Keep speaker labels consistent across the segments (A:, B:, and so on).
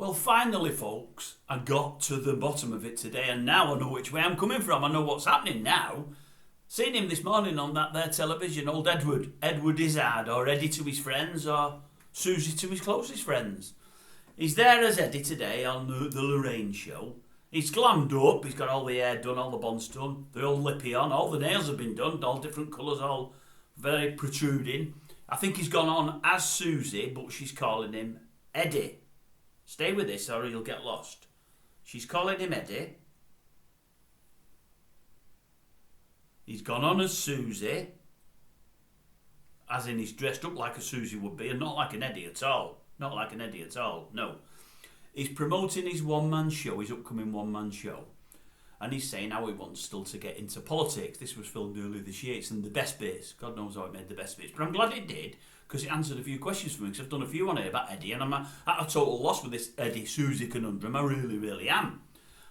A: Well, finally, folks, I got to the bottom of it today, and now I know which way I'm coming from. I know what's happening now. Seen him this morning on that there television, old Edward. Edward IZZARD, or Eddie to his friends, or Suzy to his closest friends. He's there as Eddie today on the LORRAINE show. He's glammed up, he's got all the hair done, all the bonds done, the old lippy on, all the nails have been done, all different colours, all very protruding. I think he's gone on as Suzy, but she's calling him Eddie. Stay with this or you'll get lost. She's calling him Eddie. He's gone on as Suzy, as in he's dressed up like a Suzy would be, and not like an Eddie at all. Not like an Eddie at all, no. He's promoting his one-man show, his upcoming one-man show. And he's saying how he wants still to get into politics. This was filmed earlier this year. It's in the best bits. God knows how it made the best bits. But I'm glad it did, because it answered a few questions for me, because I've done a few on here about Eddie, and I'm at a total loss with this Eddie-Suzy conundrum. I really, really am.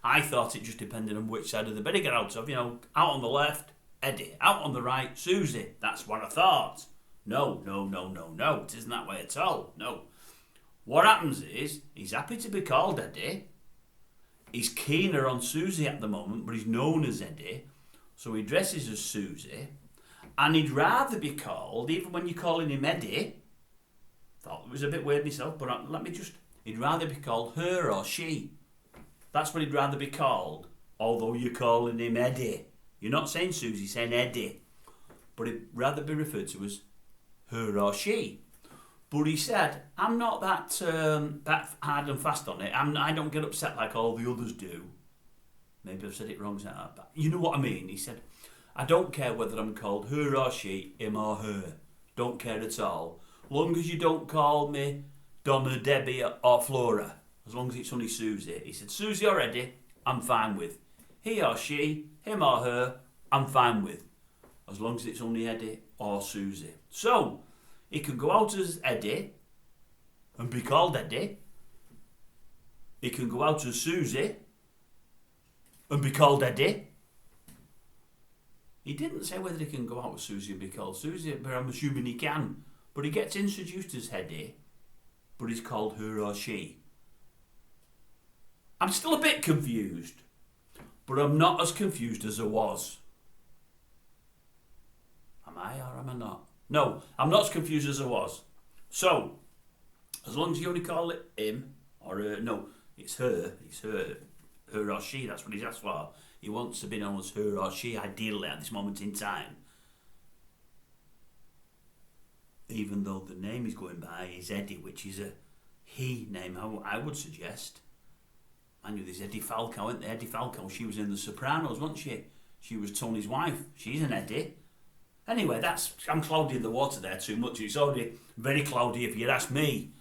A: I thought it just depended on which side of the bed he got out of. You know, out on the left, Eddie. Out on the right, Suzy. That's what I thought. No. It isn't that way at all. No. What happens is, he's happy to be called Eddie. He's keener on Suzy at the moment, but he's known as Eddie. So he dresses as Suzy. And he'd rather be called, even when you're calling him Eddie, thought it was a bit weird myself, but he'd rather be called her or she. That's what he'd rather be called, although you're calling him Eddie. You're not saying Suzy, you're saying Eddie. But he'd rather be referred to as her or she. But he said, I'm not that hard and fast on it. I don't get upset like all the others do. Maybe I've said it wrong, but you know what I mean. He said, I don't care whether I'm called her or she, him or her. Don't care at all. Long as you don't call me Donna, Debbie or Flora. As long as it's only Suzy. He said, Suzy or Eddie, I'm fine with. He or she, him or her, I'm fine with. As long as it's only Eddie or Suzy. So, he can go out as Eddie and be called Eddie. He can go out as Suzy and be called Eddie. He didn't say whether he can go out as Suzy and be called Suzy, but I'm assuming he can. But he gets introduced as Eddie, but he's called her or she. I'm still a bit confused, but I'm not as confused as I was. Am I or am I not? No, I'm not as confused as I was. So, as long as you only call it him or her, no, it's her or she, that's what he's asked for. He wants to be known as her or she, ideally at this moment in time. Even though the name he's going by is Eddie, which is a he name, I would suggest. I knew there's Eddie Falco, isn't there? Eddie Falco, she was in The Sopranos, wasn't she? She was Tony's wife. She's an Eddie. Anyway, I'm clouding the water there too much. It's already very cloudy if you'd ask me.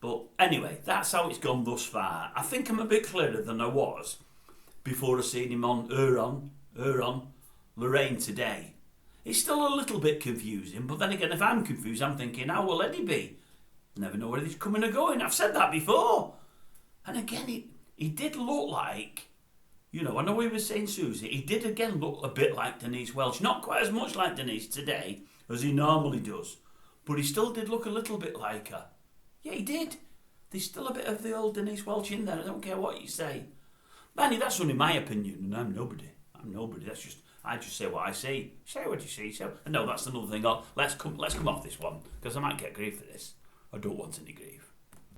A: But anyway, that's how it's gone thus far. I think I'm a bit clearer than I was before I seen him on LORRAINE today. It's still a little bit confusing, but then again, if I'm confused, I'm thinking, how will Eddie be? Never know where he's coming or going. I've said that before. And again, he did look like, you know, I know he was saying Suzy, he did again look a bit like Denise Welch. Not quite as much like Denise today as he normally does, but he still did look a little bit like her. Yeah, he did. There's still a bit of the old Denise Welch in there, I don't care what you say. Manny, that's only my opinion, and I'm nobody. I just say what I see. Say what you see. No, that's another thing. Let's come off this one, because I might get grief for this. I don't want any grief.